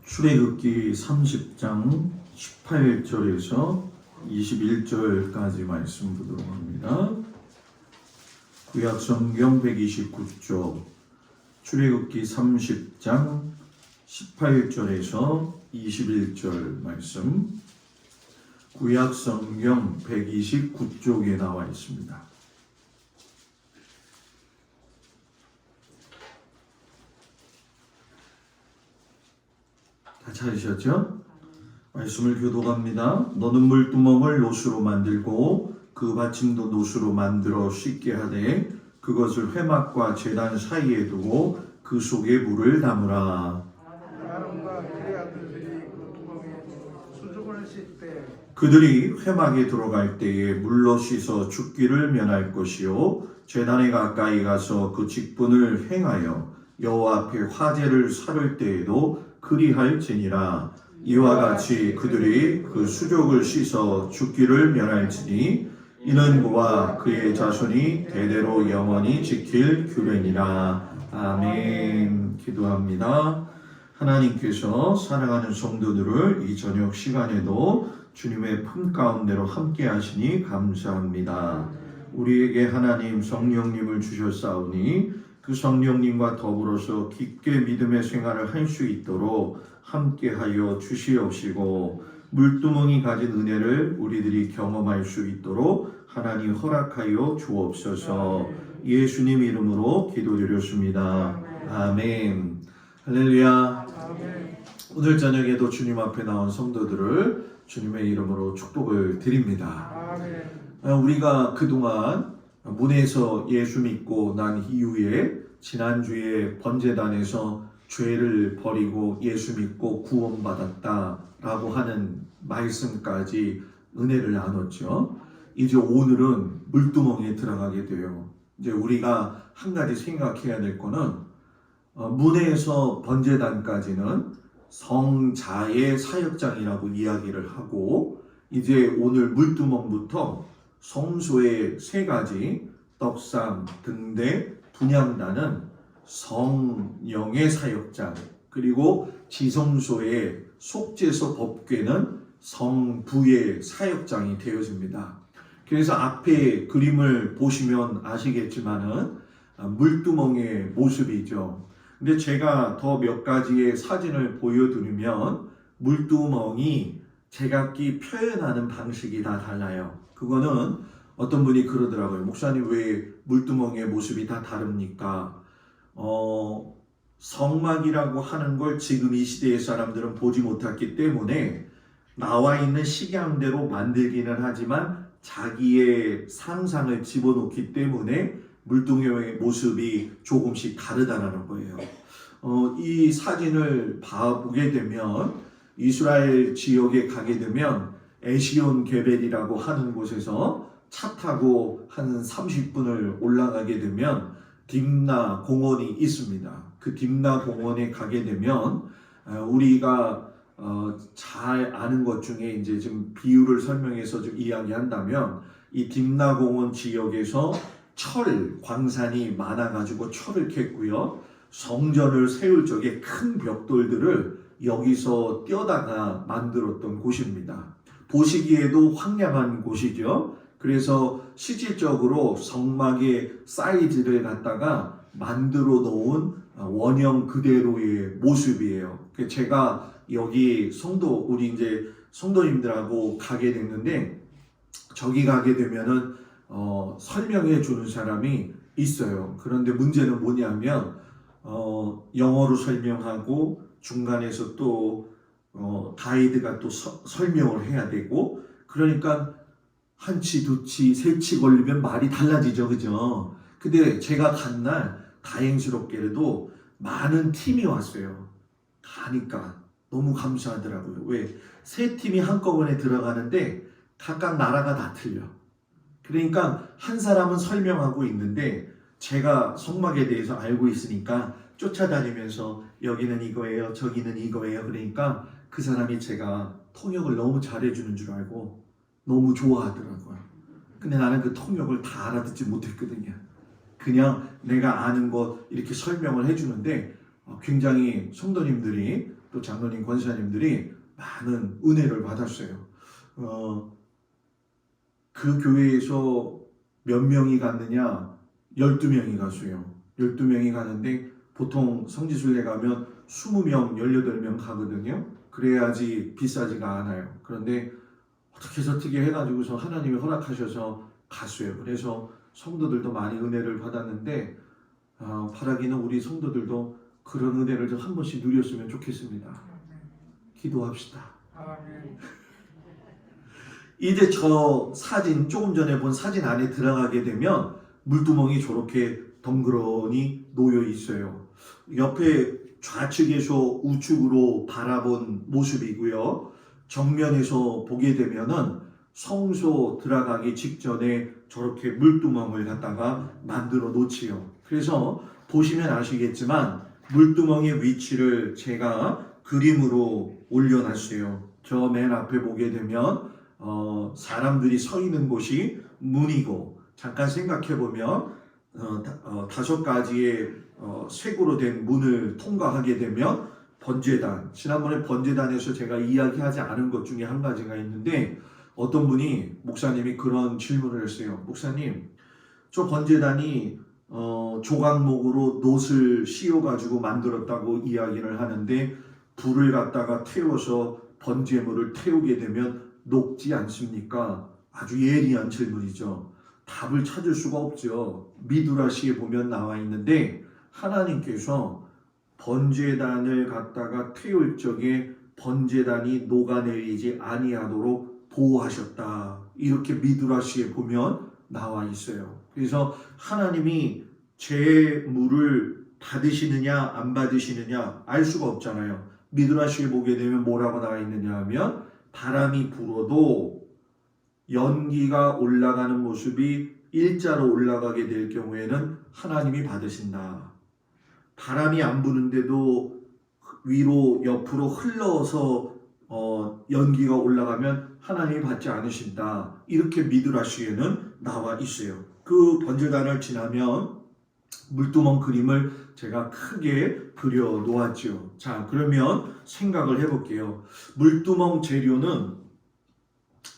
출애굽기 30장 18절에서 21절까지 말씀 보도록 합니다. 구약성경 129쪽 출애굽기 30장 18절에서 21절 말씀, 구약성경 129쪽에 나와 있습니다. 다 찾으셨죠? 말씀을 교독합니다. 너는 물두멍을 노수로 만들고 그 받침도 노수로 만들어 씻게 하되 그것을 회막과 제단 사이에 두고 그 속에 물을 담으라. 아론과 그의 아들들이 그 두멍에 수족을 씻되 그들이 회막에 들어갈 때에 물로 씻어 죽기를 면할 것이요 제단에 가까이 가서 그 직분을 행하여 여호와 앞에 화제를 살을 때에도 그리할지니라. 이와 같이 그들이 그 수족을 씻어 죽기를 면할지니 이는 그와 그의 자손이 대대로 영원히 지킬 규례니라. 아멘. 기도합니다. 하나님께서 사랑하는 성도들을 이 저녁 시간에도 주님의 품 가운데로 함께 하시니 감사합니다. 우리에게 하나님 성령님을 주셨사오니 그 성령님과 더불어서 깊게 믿음의 생활을 할 수 있도록 함께하여 주시옵시고 물두멍이 가진 은혜를 우리들이 경험할 수 있도록 하나님 허락하여 주옵소서. 예수님 이름으로 기도드렸습니다. 아멘. 할렐루야. 오늘 저녁에도 주님 앞에 나온 성도들을 주님의 이름으로 축복을 드립니다. 우리가 그동안 문에서 예수 믿고 난 이후에 지난주에 번제단에서 죄를 버리고 예수 믿고 구원받았다라고 하는 말씀까지 은혜를 나눴죠. 이제 오늘은 물두멍에 들어가게 돼요. 이제 우리가 한 가지 생각해야 될 거는 문에서 번제단까지는 성자의 사역장이라고 이야기를 하고 이제 오늘 물두멍부터 성소의 세 가지 떡상, 등대, 분향단은 성령의 사역장, 그리고 지성소의 속죄소 법궤는 성부의 사역장이 되어집니다. 그래서 앞에 그림을 보시면 아시겠지만은 물두멍의 모습이죠. 근데 제가 더 몇 가지의 사진을 보여드리면 물두멍이 제각기 표현하는 방식이 다 달라요. 그거는 어떤 분이 그러더라고요. 목사님 왜 물두멍의 모습이 다 다릅니까? 성막이라고 하는 걸 지금 이 시대의 사람들은 보지 못했기 때문에 나와 있는 식양대로 만들기는 하지만 자기의 상상을 집어넣기 때문에 물두멍의 모습이 조금씩 다르다는 거예요. 이 사진을 보게 되면 이스라엘 지역에 가게 되면 에시온 게벨이라고 하는 곳에서 차 타고 한 30분을 올라가게 되면 딥나 공원이 있습니다. 그 딥나 공원에 가게 되면 우리가 잘 아는 것 중에 이제 좀 비유를 설명해서 좀 이야기한다면 이 딥나 공원 지역에서 철 광산이 많아가지고 철을 캤고요. 성전을 세울 적에 큰 벽돌들을 여기서 떼어다가 만들었던 곳입니다. 보시기에도 황량한 곳이죠. 그래서 실질적으로 성막의 사이즈를 갖다가 만들어 놓은 원형 그대로의 모습이에요. 제가 여기 우리 이제 성도님들하고 가게 됐는데 저기 가게 되면은 설명해 주는 사람이 있어요. 그런데 문제는 뭐냐면 영어로 설명하고 중간에서 또 가이드가 또 설명을 해야 되고, 그러니까 한 치, 두 치, 세 치 걸리면 말이 달라지죠. 그죠? 근데 제가 간 날 다행스럽게도 많은 팀이 왔어요. 가니까 너무 감사하더라고요. 왜? 세 팀이 한꺼번에 들어가는데 각각 나라가 다 틀려. 그러니까 한 사람은 설명하고 있는데 제가 성막에 대해서 알고 있으니까 쫓아다니면서 여기는 이거예요, 저기는 이거예요. 그러니까 그 사람이 제가 통역을 너무 잘해주는 줄 알고 너무 좋아하더라고요. 근데 나는 그 통역을 다 알아듣지 못했거든요. 그냥 내가 아는 것 이렇게 설명을 해주는데 굉장히 성도님들이 또 장로님 권사님들이 많은 은혜를 받았어요. 그 교회에서 몇 명이 갔느냐? 12명이 갔어요. 12명이 가는데 보통 성지순례 가면 20명, 18명 가거든요. 그래야지 비싸지가 않아요. 그런데 어떻게 해서 어떻게 해가지고서 하나님이 허락하셔서 갔어요. 그래서 성도들도 많이 은혜를 받았는데 바라기는 우리 성도들도 그런 은혜를 좀 한 번씩 누렸으면 좋겠습니다. 기도합시다. 아멘. 이제 저 사진, 조금 전에 본 사진 안에 들어가게 되면 물두멍이 저렇게 덩그러니 놓여 있어요. 옆에 좌측에서 우측으로 바라본 모습이고요. 정면에서 보게 되면은 성소 들어가기 직전에 저렇게 물두멍을 갖다가 만들어 놓지요. 그래서 보시면 아시겠지만 물두멍의 위치를 제가 그림으로 올려놨어요. 저 맨 앞에 보게 되면 사람들이 서 있는 곳이 문이고, 잠깐 생각해 보면 5가지의 색으로 된 문을 통과하게 되면 번제단, 지난번에 번제단에서 제가 이야기하지 않은 것 중에 한 가지가 있는데, 어떤 분이 목사님이 그런 질문을 했어요. 목사님, 저 번제단이 조각목으로 놋을 씌워가지고 만들었다고 이야기를 하는데 불을 갖다가 태워서 번제물을 태우게 되면 녹지 않습니까? 아주 예리한 질문이죠. 답을 찾을 수가 없죠. 미드라시에 보면 나와 있는데 하나님께서 번제단을 갖다가 태울 적에 번제단이 녹아내리지 아니하도록 보호하셨다. 이렇게 미드라시에 보면 나와 있어요. 그래서 하나님이 제물을 받으시느냐 안 받으시느냐 알 수가 없잖아요. 미드라시에 보게 되면 뭐라고 나와 있느냐 하면 바람이 불어도 연기가 올라가는 모습이 일자로 올라가게 될 경우에는 하나님이 받으신다. 바람이 안 부는데도 위로 옆으로 흘러서 연기가 올라가면 하나님이 받지 않으신다. 이렇게 미드라시에는 나와 있어요. 그 번제단을 지나면 물두멍 그림을 제가 크게 그려 놓았죠. 자, 그러면 생각을 해볼게요. 물두멍 재료는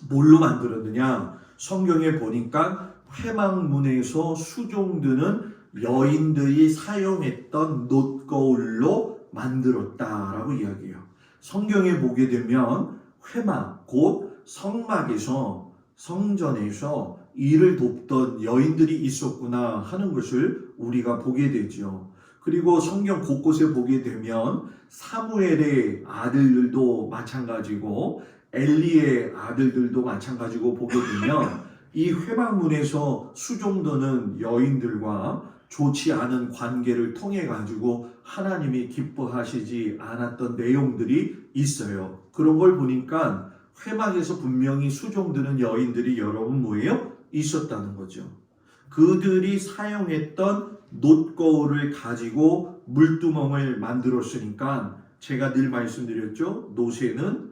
뭘로 만들었느냐? 성경에 보니까 회막문에서 수종드는 여인들이 사용했던 놋거울로 만들었다라고 이야기해요. 성경에 보게 되면 회막, 곧 성막에서, 성전에서 일을 돕던 여인들이 있었구나 하는 것을 우리가 보게 되죠. 그리고 성경 곳곳에 보게 되면 사무엘의 아들들도 마찬가지고 엘리의 아들들도 마찬가지고 보게 되면 이 회막문에서 수종드는 여인들과 좋지 않은 관계를 통해 가지고 하나님이 기뻐하시지 않았던 내용들이 있어요. 그런 걸 보니까 회막에서 분명히 수종드는 여인들이 여러분 뭐예요? 있었다는 거죠. 그들이 사용했던 놋거울을 가지고 물두멍을 만들었으니까 제가 늘 말씀드렸죠. 놋에는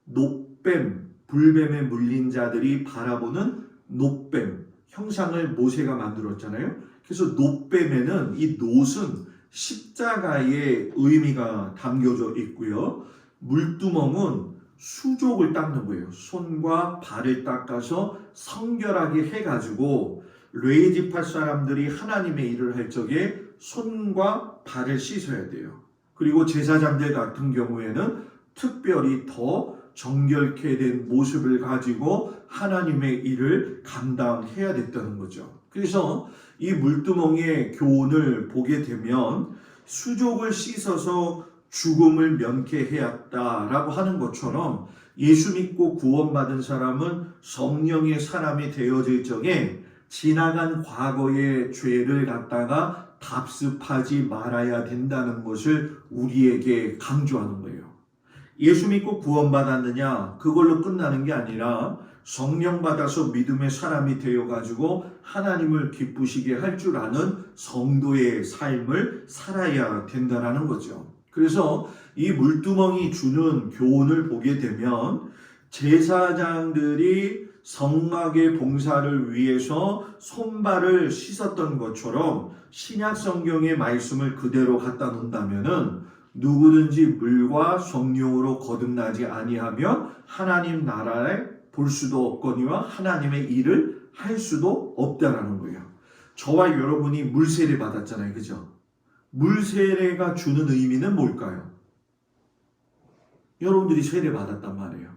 놋뱀, 불뱀에 물린 자들이 바라보는 놋뱀 형상을 모세가 만들었잖아요. 그래서 놋뱀에는 이 놋은 십자가의 의미가 담겨져 있고요. 물두멍은 수족을 닦는 거예요. 손과 발을 닦아서 성결하게 해가지고 레위지파 사람들이 하나님의 일을 할 적에 손과 발을 씻어야 돼요. 그리고 제사장들 같은 경우에는 특별히 더 정결케 된 모습을 가지고 하나님의 일을 감당해야 됐다는 거죠. 그래서 이 물두멍의 교훈을 보게 되면 수족을 씻어서 죽음을 면케해왔다라고 하는 것처럼 예수 믿고 구원받은 사람은 성령의 사람이 되어질 적에 지나간 과거의 죄를 갖다가 답습하지 말아야 된다는 것을 우리에게 강조하는 거예요. 예수 믿고 구원받았느냐 그걸로 끝나는 게 아니라 성령 받아서 믿음의 사람이 되어가지고 하나님을 기쁘시게 할 줄 아는 성도의 삶을 살아야 된다는 거죠. 그래서 이 물두멍이 주는 교훈을 보게 되면 제사장들이 성막의 봉사를 위해서 손발을 씻었던 것처럼 신약 성경의 말씀을 그대로 갖다 놓는다면은 누구든지 물과 성령으로 거듭나지 아니하면 하나님 나라에 볼 수도 없거니와 하나님의 일을 할 수도 없다라는 거예요. 저와 여러분이 물세례 받았잖아요. 그죠? 물세례가 주는 의미는 뭘까요? 여러분들이 세례 받았단 말이에요.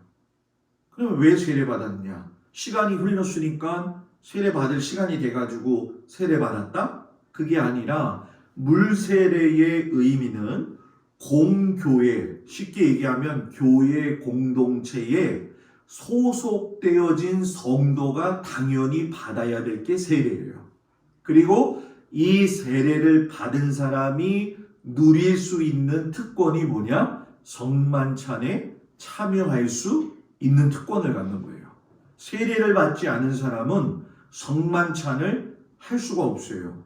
그러면 왜 세례 받았냐? 시간이 흘렀으니까 세례 받을 시간이 돼가지고 세례 받았다? 그게 아니라 물세례의 의미는 공교회, 쉽게 얘기하면 교회 공동체에 소속되어진 성도가 당연히 받아야 될 게 세례예요. 그리고 이 세례를 받은 사람이 누릴 수 있는 특권이 뭐냐? 성만찬에 참여할 수 있는 특권을 갖는 거예요. 세례를 받지 않은 사람은 성만찬을 할 수가 없어요.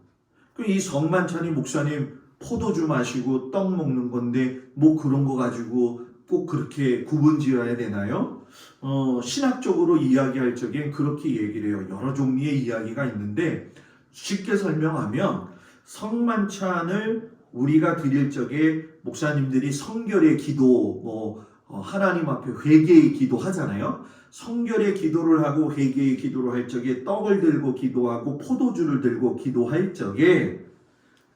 이 성만찬이 목사님 포도주 마시고 떡 먹는 건데 뭐 그런 거 가지고 꼭 그렇게 구분지어야 되나요? 신학적으로 이야기할 적엔 그렇게 얘기를 해요. 여러 종류의 이야기가 있는데 쉽게 설명하면 성만찬을 우리가 드릴 적에 목사님들이 성결의 기도, 하나님 앞에 회개의 기도 하잖아요. 성결의 기도를 하고 회개의 기도를 할 적에 떡을 들고 기도하고 포도주를 들고 기도할 적에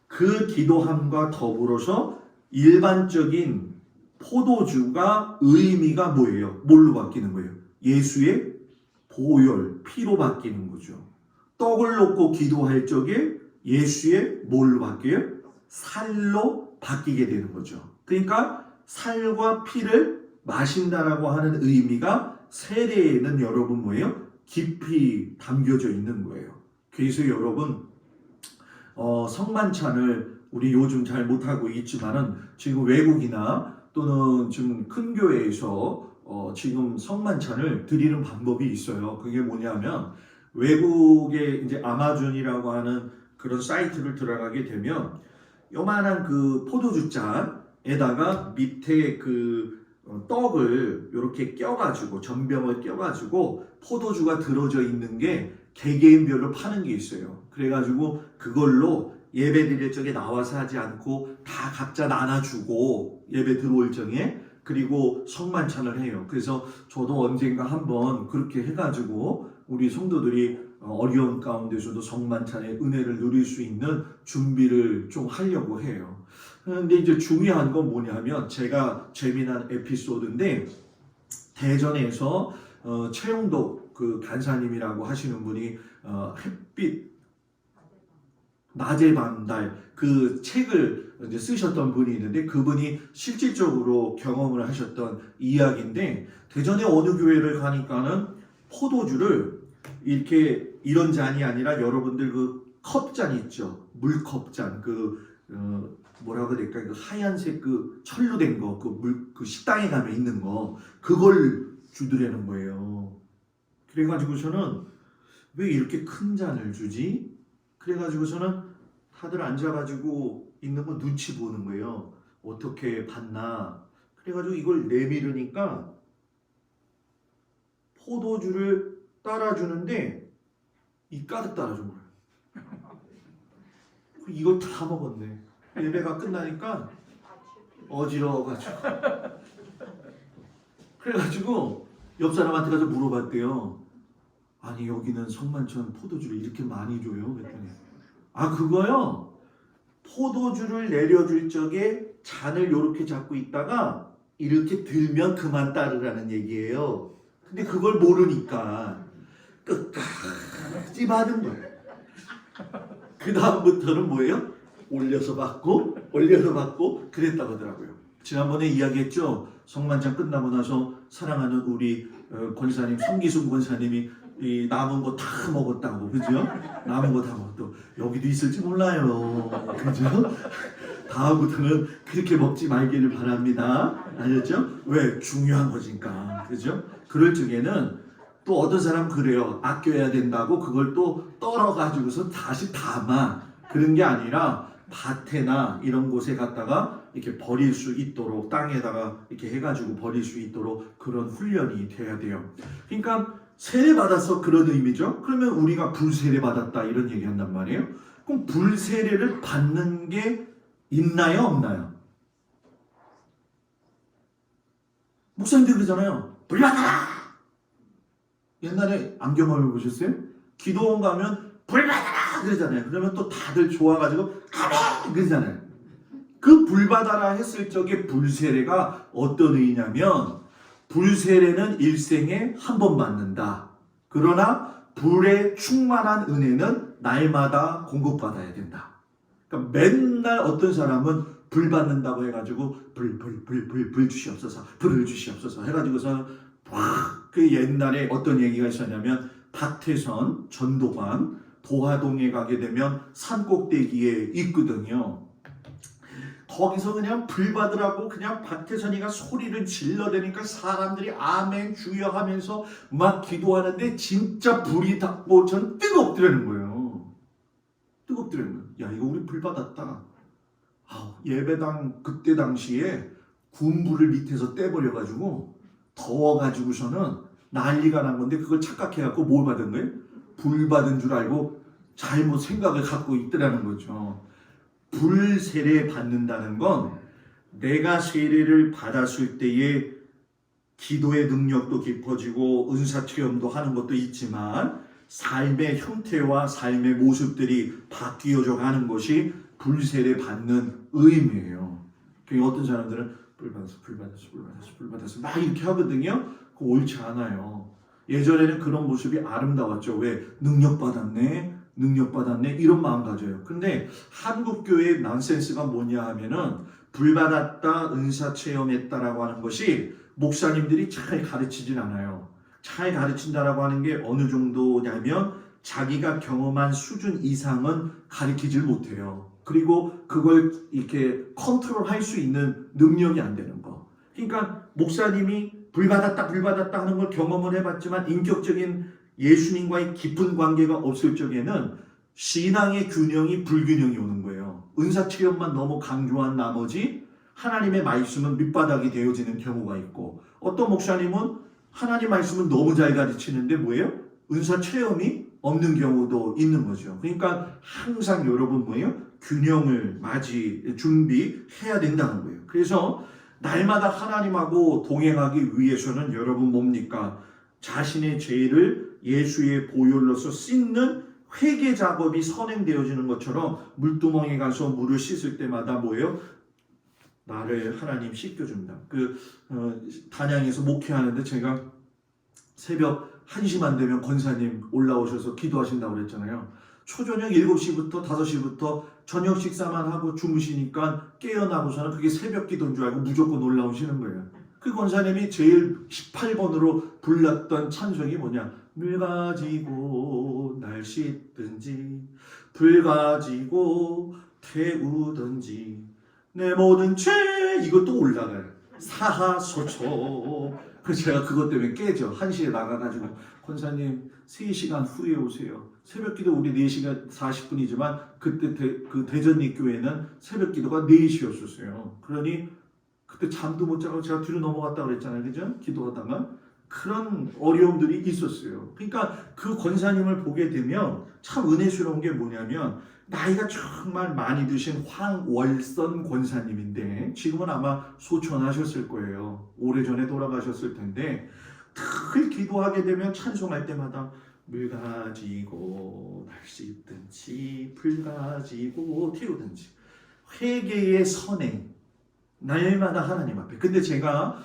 그 기도함과 더불어서 일반적인 포도주가 의미가 뭐예요? 뭘로 바뀌는 거예요? 예수의 보혈, 피로 바뀌는 거죠. 떡을 놓고 기도할 적에 예수의 뭘로 바뀌어요? 살로 바뀌게 되는 거죠. 그러니까 살과 피를 마신다라고 하는 의미가 세례에는 여러분 뭐예요? 깊이 담겨져 있는 거예요. 그래서 여러분 성만찬을 우리 요즘 잘 못하고 있지만은 지금 외국이나 또는 지금 큰 교회에서 지금 성만찬을 드리는 방법이 있어요. 그게 뭐냐면 외국에 이제 아마존이라고 하는 그런 사이트를 들어가게 되면 요만한 그 포도주 잔에다가 밑에 그 떡을 이렇게 껴가지고 전병을 껴가지고 포도주가 들어져 있는 게 개개인별로 파는 게 있어요. 그래가지고 그걸로 예배 드릴 적에 나와서 하지 않고 다 각자 나눠주고 예배 들어올 적에 그리고 성만찬을 해요. 그래서 저도 언젠가 한번 그렇게 해가지고 우리 성도들이 어려운 가운데서도 성만찬의 은혜를 누릴 수 있는 준비를 좀 하려고 해요. 근데 이제 중요한 건 뭐냐면 제가 재미난 에피소드인데 대전에서 최영덕 그 간사님이라고 하시는 분이 햇빛 낮의 밤달 그 책을 이제 쓰셨던 분이 있는데 그분이 실질적으로 경험을 하셨던 이야기인데 대전의 어느 교회를 가니까는 포도주를 이렇게 이런 잔이 아니라 여러분들 그 컵잔 있죠. 물컵잔 뭐라고 해야 될까? 그 하얀색 그 철로 된 거, 그 식당에 가면 있는 거, 그걸 주더라는 거예요. 그래가지고서는 왜 이렇게 큰 잔을 주지? 그래가지고서는 다들 앉아가지고 있는 거 눈치 보는 거예요. 어떻게 받나? 그래가지고 이걸 내밀으니까 포도주를 따라주는데 이 가득 따라준 거예요. 이걸 다 먹었네. 예배가 끝나니까 어지러워가지고 그래가지고 옆 사람한테 가서 물어봤대요. 아니 여기는 성만찬 포도주를 이렇게 많이 줘요? 그랬더니 그거요. 포도주를 내려줄 적에 잔을 이렇게 잡고 있다가 이렇게 들면 그만 따르라는 얘기예요. 근데 그걸 모르니까 끝까지 받은 거예요. 그 다음부터는 뭐예요? 올려서 받고 그랬다고 하더라고요. 지난번에 이야기했죠. 성만찬 끝나고 나서 사랑하는 우리 권사님 성기순 권사님이 이 남은 거 다 먹었다고, 그죠? 남은 거 다 먹었다고. 여기도 있을지 몰라요, 그죠? 다음부터는 그렇게 먹지 말기를 바랍니다. 알겠죠? 왜? 중요한 거니까, 그죠? 그럴 적에는 또 어떤 사람 그래요. 아껴야 된다고 그걸 또 떨어가지고서 다시 담아. 그런 게 아니라 밭에나 이런 곳에 갔다가 이렇게 버릴 수 있도록 땅에다가 이렇게 해가지고 버릴 수 있도록 그런 훈련이 돼야 돼요. 그러니까 세례 받아서 그런 의미죠. 그러면 우리가 불세례 받았다 이런 얘기 한단 말이에요. 그럼 불세례를 받는 게 있나요, 없나요? 목사님들 그러잖아요. 불받아라! 옛날에 안 경험해 보셨어요? 기도원 가면 불받아라! 그러잖아요. 그러면 또 다들 좋아가지고 아멘! 그러잖아요. 그 불받아라 했을 적에 불세례가 어떤 의미냐면 불세례는 일생에 한 번 받는다. 그러나 불에 충만한 은혜는 날마다 공급받아야 된다. 그러니까 맨날 어떤 사람은 불 받는다고 해가지고 불 주시옵소서, 불을 주시옵소서 해가지고서 그 옛날에 어떤 얘기가 있었냐면 박태선, 전도관, 도화동에 가게 되면 산꼭대기에 있거든요. 거기서 그냥 불 받으라고 그냥 박태선이가 소리를 질러대니까 사람들이 아멘 주여 하면서 막 기도하는데 진짜 불이 닿고 저는 뜨겁더라는 거예요. 뜨겁더라는 거예요. 야, 이거 우리 불 받았다. 예배당 그때 당시에 군불을 밑에서 떼버려가지고 더워가지고서는 난리가 난 건데 그걸 착각해갖고 뭘 받은 거예요? 불 받은 줄 알고 잘못 생각을 갖고 있더라는 거죠. 불 세례 받는다는 건 내가 세례를 받았을 때에 기도의 능력도 깊어지고 은사 체험도 하는 것도 있지만 삶의 형태와 삶의 모습들이 바뀌어져 가는 것이 불 세례 받는 의미예요. 어떤 사람들은 불 받았어 막 이렇게 하거든요. 그거 옳지 않아요. 예전에는 그런 모습이 아름다웠죠. 왜? 능력 받았네 이런 마음 가져요. 근데 한국 교회의 난센스가 뭐냐 하면은 불 받았다 은사 체험했다라고 하는 것이 목사님들이 잘 가르치진 않아요. 잘 가르친다라고 하는 게 어느 정도냐면 자기가 경험한 수준 이상은 가르치질 못해요. 그리고 그걸 이렇게 컨트롤할 수 있는 능력이 안 되는 거. 그러니까 목사님이 불 받았다 하는 걸 경험을 해봤지만 인격적인 예수님과의 깊은 관계가 없을 적에는 신앙의 균형이 불균형이 오는 거예요. 은사 체험만 너무 강조한 나머지 하나님의 말씀은 밑바닥이 되어지는 경우가 있고 어떤 목사님은 하나님 말씀은 너무 잘 가르치는데 뭐예요? 은사 체험이 없는 경우도 있는 거죠. 그러니까 항상 여러분 뭐예요? 균형을 준비해야 된다는 거예요. 그래서 날마다 하나님하고 동행하기 위해서는 여러분 뭡니까? 자신의 죄를 예수의 보혈로서 씻는 회개 작업이 선행되어지는 것처럼 물두멍에 가서 물을 씻을 때마다 뭐예요? 나를 하나님 씻겨준다. 단양에서 목회하는데 제가 새벽 1시만 되면 권사님 올라오셔서 기도하신다고 그랬잖아요. 초저녁 7시부터 5시부터 저녁 식사만 하고 주무시니까 깨어나고서는 그게 새벽 기도인 줄 알고 무조건 올라오시는 거예요. 그 권사님이 제일 18번으로 불렀던 찬송이 뭐냐? 물 가지고 날 씻든지 불 가지고 태우든지 내 모든 죄 이것도 올라가요. 사하소초. 그래서 제가 그것 때문에 깨죠. 1시에 나가가지고 권사님 3시간 후에 오세요. 새벽 기도 우리 4시간 40분이지만 그때 그 대전리 교회는 새벽 기도가 4시였었어요. 그러니 그때 잠도 못 자고 제가 뒤로 넘어갔다 그랬잖아요. 그죠? 기도하다가 그런 어려움들이 있었어요. 그러니까 그 권사님을 보게 되면 참 은혜스러운 게 뭐냐면 나이가 정말 많이 드신 황월선 권사님인데 지금은 아마 소천하셨을 거예요. 오래전에 돌아가셨을 텐데 늘 기도하게 되면 찬송할 때마다 물 가지고 날 씻든지 불 가지고 태우든지 회개의 선행 날마다 하나님 앞에. 근데 제가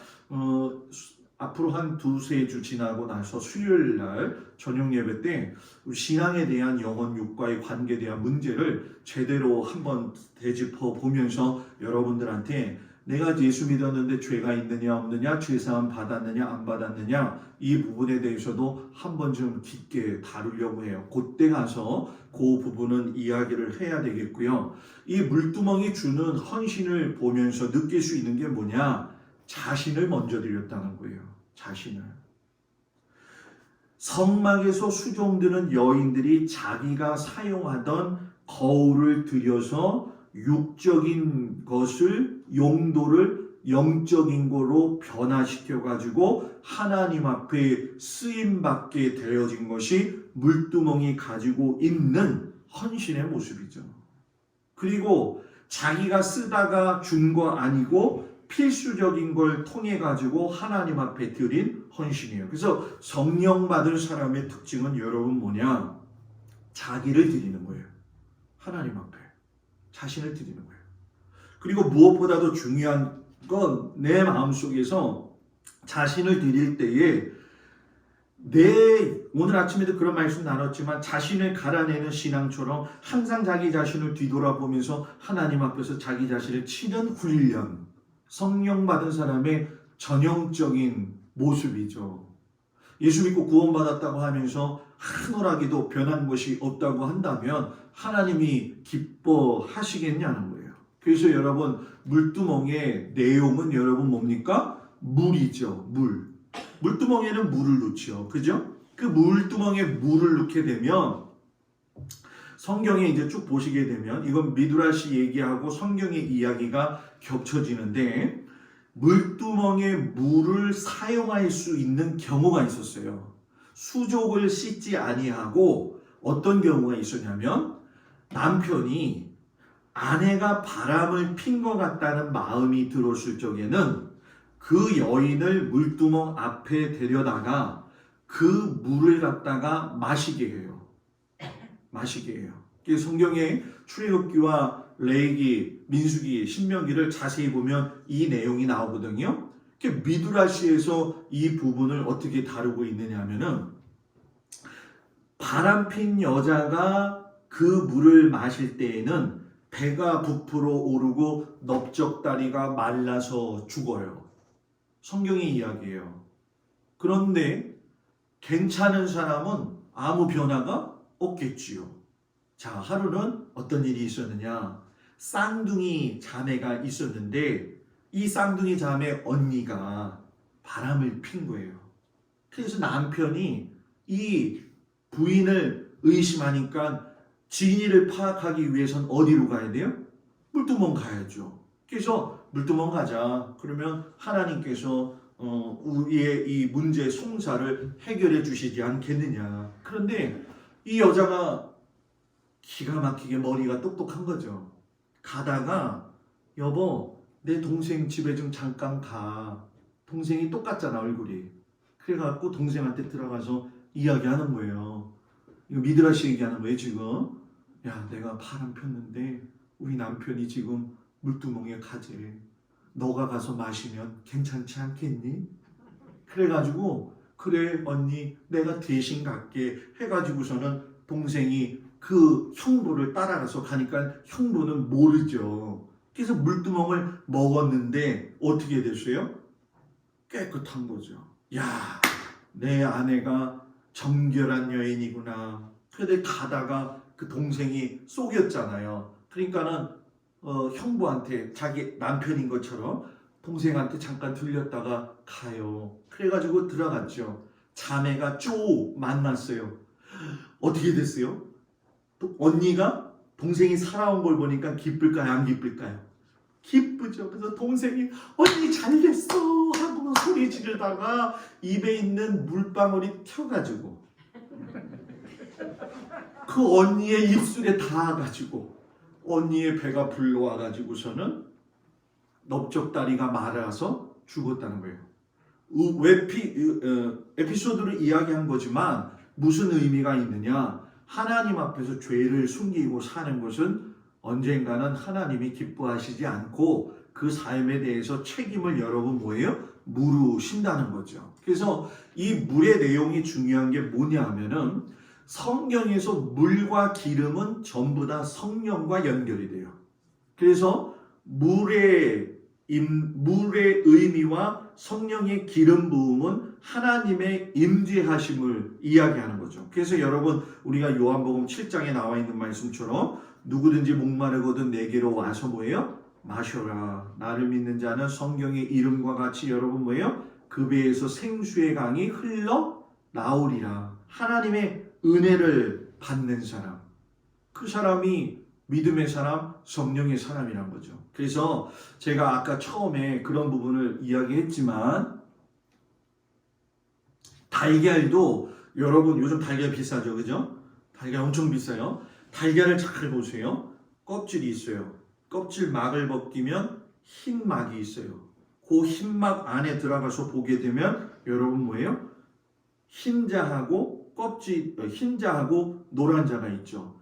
앞으로 한 2-3주 지나고 나서 수요일 날 저녁 예배 때 신앙에 대한 영혼 육과의 관계에 대한 문제를 제대로 한번 되짚어 보면서 여러분들한테 내가 예수 믿었는데 죄가 있느냐 없느냐, 죄사함 받았느냐 안 받았느냐 이 부분에 대해서도 한번 좀 깊게 다루려고 해요. 그때 가서 그 부분은 이야기를 해야 되겠고요. 이 물두멍이 주는 헌신을 보면서 느낄 수 있는 게 뭐냐? 자신을 먼저 드렸다는 거예요. 자신을. 성막에서 수종드는 여인들이 자기가 사용하던 거울을 들여서 육적인 것을 용도를 영적인 거로 변화시켜 가지고 하나님 앞에 쓰임 받게 되어진 것이 물두멍이 가지고 있는 헌신의 모습이죠. 그리고 자기가 쓰다가 준 거 아니고 필수적인 걸 통해 가지고 하나님 앞에 드린 헌신이에요. 그래서 성령 받은 사람의 특징은 여러분 뭐냐? 자기를 드리는 거예요. 하나님 앞에 자신을 드리는 거예요. 그리고 무엇보다도 중요한 건 내 마음속에서 자신을 드릴 때에 오늘 아침에도 그런 말씀 나눴지만 자신을 갈아내는 신앙처럼 항상 자기 자신을 뒤돌아보면서 하나님 앞에서 자기 자신을 치는 훈련, 성령 받은 사람의 전형적인 모습이죠. 예수 믿고 구원받았다고 하면서 하늘하기도 변한 것이 없다고 한다면 하나님이 기뻐하시겠냐는 거예요. 그래서 여러분 물두멍의 내용은 여러분 뭡니까? 물이죠. 물. 물두멍에는 물을 넣죠. 그죠? 그 물두멍에 물을 넣게 되면 성경에 이제 쭉 보시게 되면 이건 미드라시 얘기하고 성경의 이야기가 겹쳐지는데 물두멍에 물을 사용할 수 있는 경우가 있었어요. 수족을 씻지 아니하고 어떤 경우가 있었냐면 남편이 아내가 바람을 핀 것 같다는 마음이 들었을 적에는 그 여인을 물두멍 앞에 데려다가 그 물을 갖다가 마시게 해요. 마시게 해요. 성경에 출애굽기와 레위기, 민수기, 신명기를 자세히 보면 이 내용이 나오거든요. 미드라시에서 이 부분을 어떻게 다루고 있느냐 하면은 바람핀 여자가 그 물을 마실 때에는 배가 부풀어 오르고 넓적다리가 말라서 죽어요. 성경의 이야기예요. 그런데 괜찮은 사람은 아무 변화가 없겠지요. 자, 하루는 어떤 일이 있었느냐? 쌍둥이 자매가 있었는데 이 쌍둥이 자매 언니가 바람을 핀 거예요. 그래서 남편이 이 부인을 의심하니까 진위를 파악하기 위해선 어디로 가야 돼요? 물두멍 가야죠. 그래서 물두멍 가자. 그러면 하나님께서 우리의 이 문제 송사를 해결해 주시지 않겠느냐. 그런데 이 여자가 기가 막히게 머리가 똑똑한 거죠. 가다가 여보 내 동생 집에 좀 잠깐 가. 동생이 똑같잖아 얼굴이. 그래갖고 동생한테 들어가서 이야기하는 거예요. 이거 미드라시 얘기하는 거예요 지금. 야 내가 바람 폈는데 우리 남편이 지금 물두멍에 가재. 너가 가서 마시면 괜찮지 않겠니? 그래가지고 그래 언니 내가 대신 갈게 해가지고서는 동생이 그 형부를 따라가서 가니까 형부는 모르죠. 그래서 물두멍을 먹었는데 어떻게 됐어요? 깨끗한 거죠. 야, 내 아내가 정결한 여인이구나. 근데 가다가 그 동생이 속였잖아요. 그러니까는 형부한테 자기 남편인 것처럼 동생한테 잠깐 들렸다가 가요. 그래가지고 들어갔죠. 자매가 쭉 만났어요. 어떻게 됐어요? 또 언니가 동생이 살아온 걸 보니까 기쁠까요? 안 기쁠까요? 기쁘죠. 그래서 동생이 언니 잘 됐어 하고 소리 지르다가 입에 있는 물방울이 튀어가지고 그 언니의 입술에 닿아가지고 언니의 배가 불러와가지고서는 넓적다리가 말아서 죽었다는 거예요. 에피소드를 이야기한 거지만 무슨 의미가 있느냐? 하나님 앞에서 죄를 숨기고 사는 것은 언젠가는 하나님이 기뻐하시지 않고 그 삶에 대해서 책임을 여러분 뭐예요? 물으신다는 거죠. 그래서 이 물의 내용이 중요한 게 뭐냐 하면은 성경에서 물과 기름은 전부 다 성령과 연결이 돼요. 그래서 물의 의미와 성령의 기름 부음은 하나님의 임재하심을 이야기하는 거죠. 그래서 여러분 우리가 요한복음 7장에 나와 있는 말씀처럼 누구든지 목마르거든 내게로 와서 뭐예요? 마셔라. 나를 믿는 자는 성경의 이름과 같이 여러분 뭐예요? 그 배에서 생수의 강이 흘러 나오리라. 하나님의 은혜를 받는 사람. 그 사람이 믿음의 사람, 성령의 사람이란 거죠. 그래서 제가 아까 처음에 그런 부분을 이야기했지만 달걀도 여러분 요즘 달걀 비싸죠. 그죠? 달걀 엄청 비싸요. 달걀을 잘 보세요. 껍질이 있어요. 껍질 막을 벗기면 흰 막이 있어요. 그 흰막 안에 들어가서 보게 되면 여러분 뭐예요? 흰자하고 흰자하고 노란자가 있죠.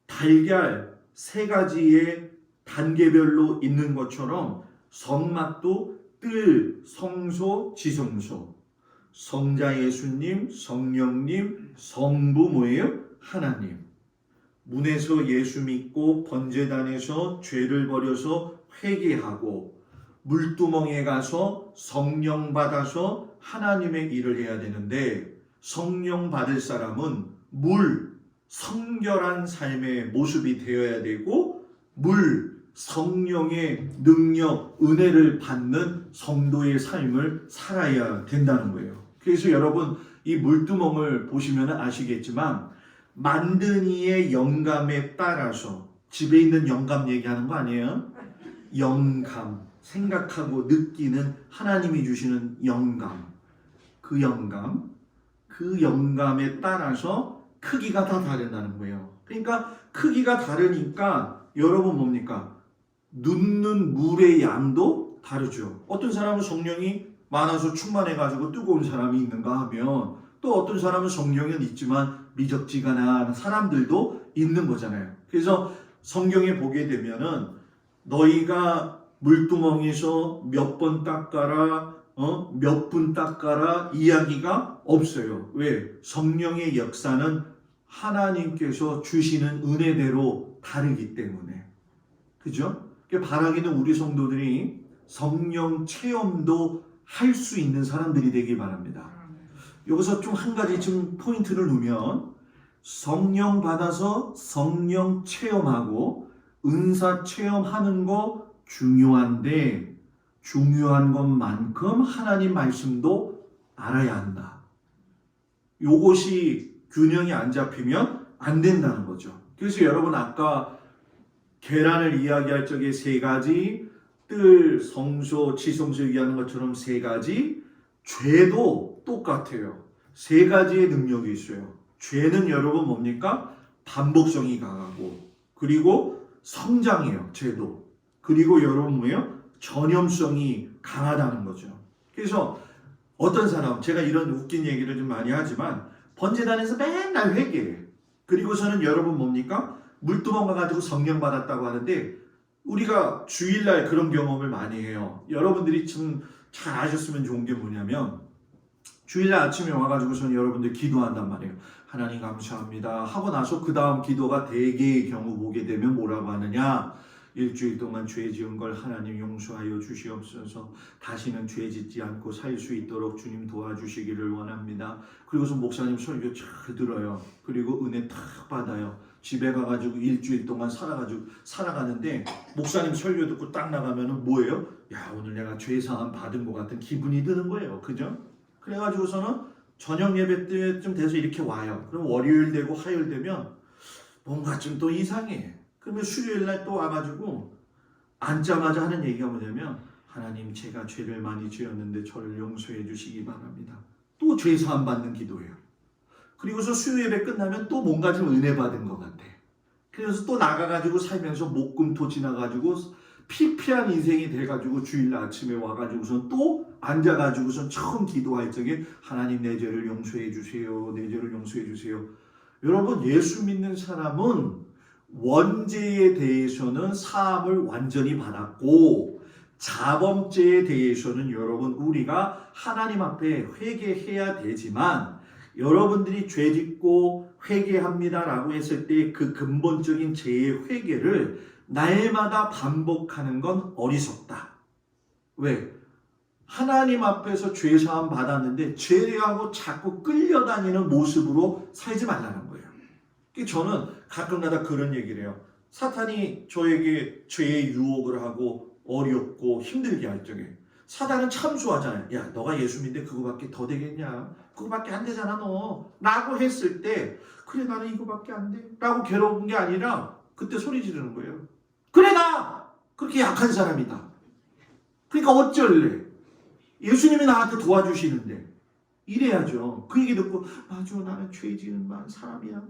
달걀 세 가지의 단계별로 있는 것처럼 성막도 뜰, 성소, 지성소, 성자 예수님, 성령님, 성부 뭐예요? 하나님. 문에서 예수 믿고 번제단에서 죄를 버려서 회개하고 물두멍에 가서 성령 받아서 하나님의 일을 해야 되는데, 성령 받을 사람은 성결한 삶의 모습이 되어야 되고 성령의 능력, 은혜를 받는 성도의 삶을 살아야 된다는 거예요. 그래서 여러분 이 물두멍을 보시면 아시겠지만 만든 이의 영감에 따라서, 집에 있는 영감 얘기하는 거 아니에요? 영감, 생각하고 느끼는 하나님이 주시는 영감, 그 영감에 따라서 크기가 다 다르다는 거예요. 그러니까 크기가 다르니까 여러분 뭡니까? 눕는 물의 양도 다르죠. 어떤 사람은 성령이 많아서 충만해가지고 뜨거운 사람이 있는가 하면, 또 어떤 사람은 성령은 있지만 미적지근한 사람들도 있는 거잖아요. 그래서 성경에 보게 되면은 너희가 물두멍에서 몇 번 닦아라, 몇 분 닦아라 이야기가 없어요. 왜? 성령의 역사는 하나님께서 주시는 은혜대로 다르기 때문에. 그죠? 바라기는 우리 성도들이 성령 체험도 할 수 있는 사람들이 되길 바랍니다. 여기서 좀 한 가지 좀 포인트를 놓으면, 성령 받아서 성령 체험하고 은사 체험하는 거 중요한데, 중요한 것만큼 하나님 말씀도 알아야 한다. 요것이 균형이 안 잡히면 안 된다는 거죠. 그래서 여러분 아까 계란을 이야기할 적에 세 가지, 뜰, 성소, 지성소 얘기하는 것처럼 세 가지, 죄도 똑같아요. 세 가지의 능력이 있어요. 죄는 여러분 뭡니까? 반복성이 강하고, 그리고 성장해요. 죄도. 그리고 여러분 뭐예요? 전염성이 강하다는 거죠. 그래서 어떤 사람, 제가 이런 웃긴 얘기를 좀 많이 하지만 번제단에서 맨날 회개해. 그리고서는 여러분 뭡니까? 물두멍 가가지고 성령 받았다고 하는데, 우리가 주일날 그런 경험을 많이 해요. 여러분들이 좀 잘 아셨으면 좋은 게 뭐냐면, 주일날 아침에 와가지고서는 여러분들 기도한단 말이에요. 하나님 감사합니다 하고 나서 그 다음 기도가 대개의 경우 보게 되면 뭐라고 하느냐? 일주일 동안 죄 지은 걸 하나님 용서하여 주시옵소서. 다시는 죄 짓지 않고 살 수 있도록 주님 도와주시기를 원합니다. 그리고서 목사님 설교 잘 들어요. 그리고 은혜 탁 받아요. 집에 가가지고 일주일 동안 살아가는데 목사님 설교 듣고 딱 나가면은 뭐예요? 야, 오늘 내가 죄사함 받은 것 같은 기분이 드는 거예요. 그죠? 그래가지고서는 저녁 예배 때쯤 돼서 이렇게 와요. 그럼 월요일 되고 화요일 되면 뭔가 좀 또 이상해. 그러면 수요일 날 또 와가지고 앉자마자 하는 얘기가 뭐냐면, 하나님 제가 죄를 많이 지었는데 저를 용서해 주시기 바랍니다. 또 죄사함 받는 기도예요. 그리고서 수요 예배 끝나면 또 뭔가 좀 은혜 받은 것 같아. 그래서 또 나가가지고 살면서 목금토 지나가지고 피폐한 인생이 돼가지고 주일날 아침에 와가지고선 또 앉아가지고선 처음 기도할 적에 하나님 내 죄를 용서해 주세요. 내 죄를 용서해 주세요. 여러분 예수 믿는 사람은 원죄에 대해서는 사함을 완전히 받았고, 자범죄에 대해서는 여러분 우리가 하나님 앞에 회개해야 되지만, 여러분들이 죄 짓고 회개합니다라고 했을 때 그 근본적인 죄의 회개를 날마다 반복하는 건 어리석다. 왜? 하나님 앞에서 죄사함 받았는데 죄하고 자꾸 끌려다니는 모습으로 살지 말라는 거예요. 저는 가끔가다 그런 얘기를 해요. 사탄이 저에게 죄의 유혹을 하고 어렵고 힘들게 할 적에 사단은 참수하잖아요. 야, 너가 예수 믿는데 그거밖에 더 되겠냐? 그거밖에 안 되잖아 너. 라고 했을 때, 그래 나는 이거밖에 안 돼. 라고 괴로운 게 아니라 그때 소리 지르는 거예요. 그래 나 그렇게 약한 사람이다. 그러니까 어쩔래? 예수님이 나한테 도와주시는데. 이래야죠. 그 얘기 듣고 맞아 나는 죄 지은 사람이야.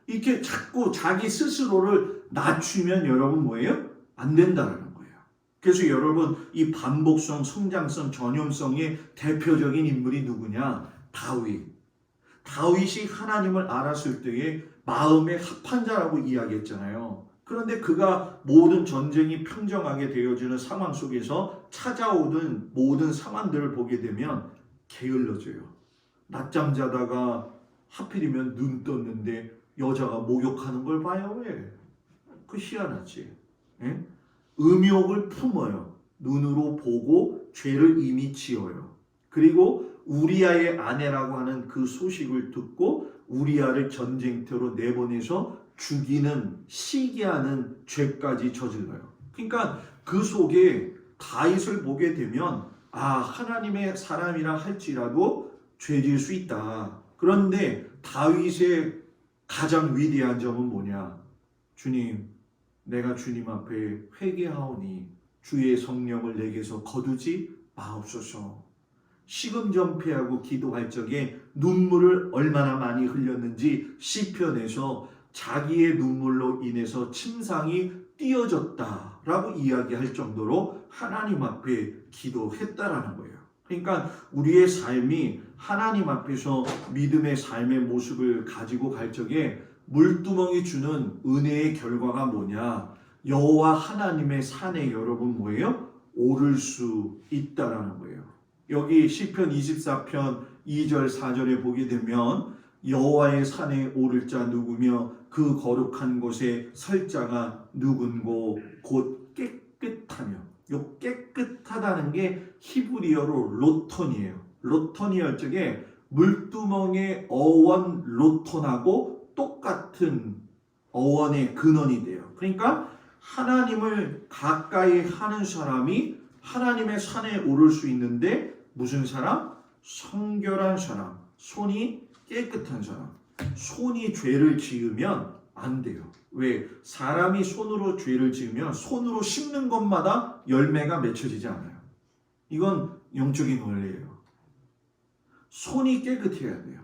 이렇게 자꾸 자기 스스로를 낮추면 여러분 뭐예요? 안 된다는 거예요. 그래서 여러분 이 반복성, 성장성, 전염성의 대표적인 인물이 누구냐? 다윗. 다윗이 하나님을 알았을 때에 마음의 합한 자라고 이야기했잖아요. 그런데 그가 모든 전쟁이 평정하게 되어지는 상황 속에서 찾아오는 모든 상황들을 보게 되면 게을러져요. 낮잠 자다가 하필이면 눈 떴는데 여자가 목욕하는 걸 봐요. 왜? 그 희한하지. 예? 음욕을 품어요. 눈으로 보고 죄를 이미 지어요. 그리고 우리아의 아내라고 하는 그 소식을 듣고 우리아를 전쟁터로 내보내서 죽이는, 시기하는 죄까지 저질러요. 그러니까 그 속에 다윗을 보게 되면 하나님의 사람이라 할지라도 죄질 수 있다. 그런데 다윗의 가장 위대한 점은 뭐냐? 주님, 내가 주님 앞에 회개하오니 주의 성령을 내게서 거두지 마옵소서. 시금전폐하고 기도할 적에 눈물을 얼마나 많이 흘렸는지 시편에서 자기의 눈물로 인해서 침상이 띄어졌다라고 이야기할 정도로 하나님 앞에 기도했다라는 거예요. 그러니까 우리의 삶이 하나님 앞에서 믿음의 삶의 모습을 가지고 갈 적에 물두멍이 주는 은혜의 결과가 뭐냐? 여호와 하나님의 산에 여러분 뭐예요? 오를 수 있다라는 거예요. 여기 시편 24편 2절 4절에 보게 되면 여호와의 산에 오를 자 누구며 그 거룩한 곳에 설 자가 누군고 곧 깨끗하며, 요 깨끗하다는 게 히브리어로 로톤이에요. 로톤이할 적에 물두멍의 어원 로톤하고 똑같은 어원의 근원이 돼요. 그러니까 하나님을 가까이 하는 사람이 하나님의 산에 오를 수 있는데 무슨 사람? 성결한 사람, 손이 깨끗한 사람. 손이 죄를 지으면 안 돼요. 왜? 사람이 손으로 죄를 지으면 손으로 씹는 것마다 열매가 맺혀지지 않아요. 이건 영적인 원리예요. 손이 깨끗해야 돼요.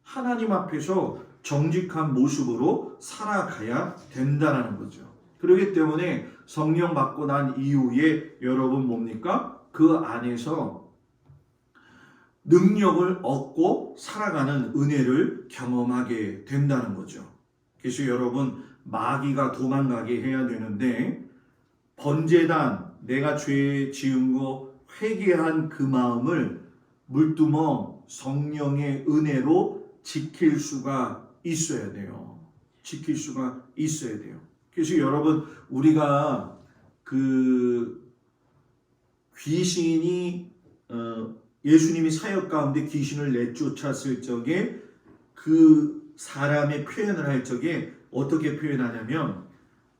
하나님 앞에서 정직한 모습으로 살아가야 된다는 거죠. 그렇기 때문에 성령 받고 난 이후에 여러분 뭡니까? 그 안에서 능력을 얻고 살아가는 은혜를 경험하게 된다는 거죠. 그래서 여러분 마귀가 도망가게 해야 되는데 번제단, 내가 죄 지은 거 회개한 그 마음을 물두멍 성령의 은혜로 지킬 수가 있어야 돼요. 지킬 수가 있어야 돼요. 그래서 여러분 우리가 그 귀신이 예수님이 사역 가운데 귀신을 내쫓았을 적에 그 사람의 표현을 할 적에 어떻게 표현하냐면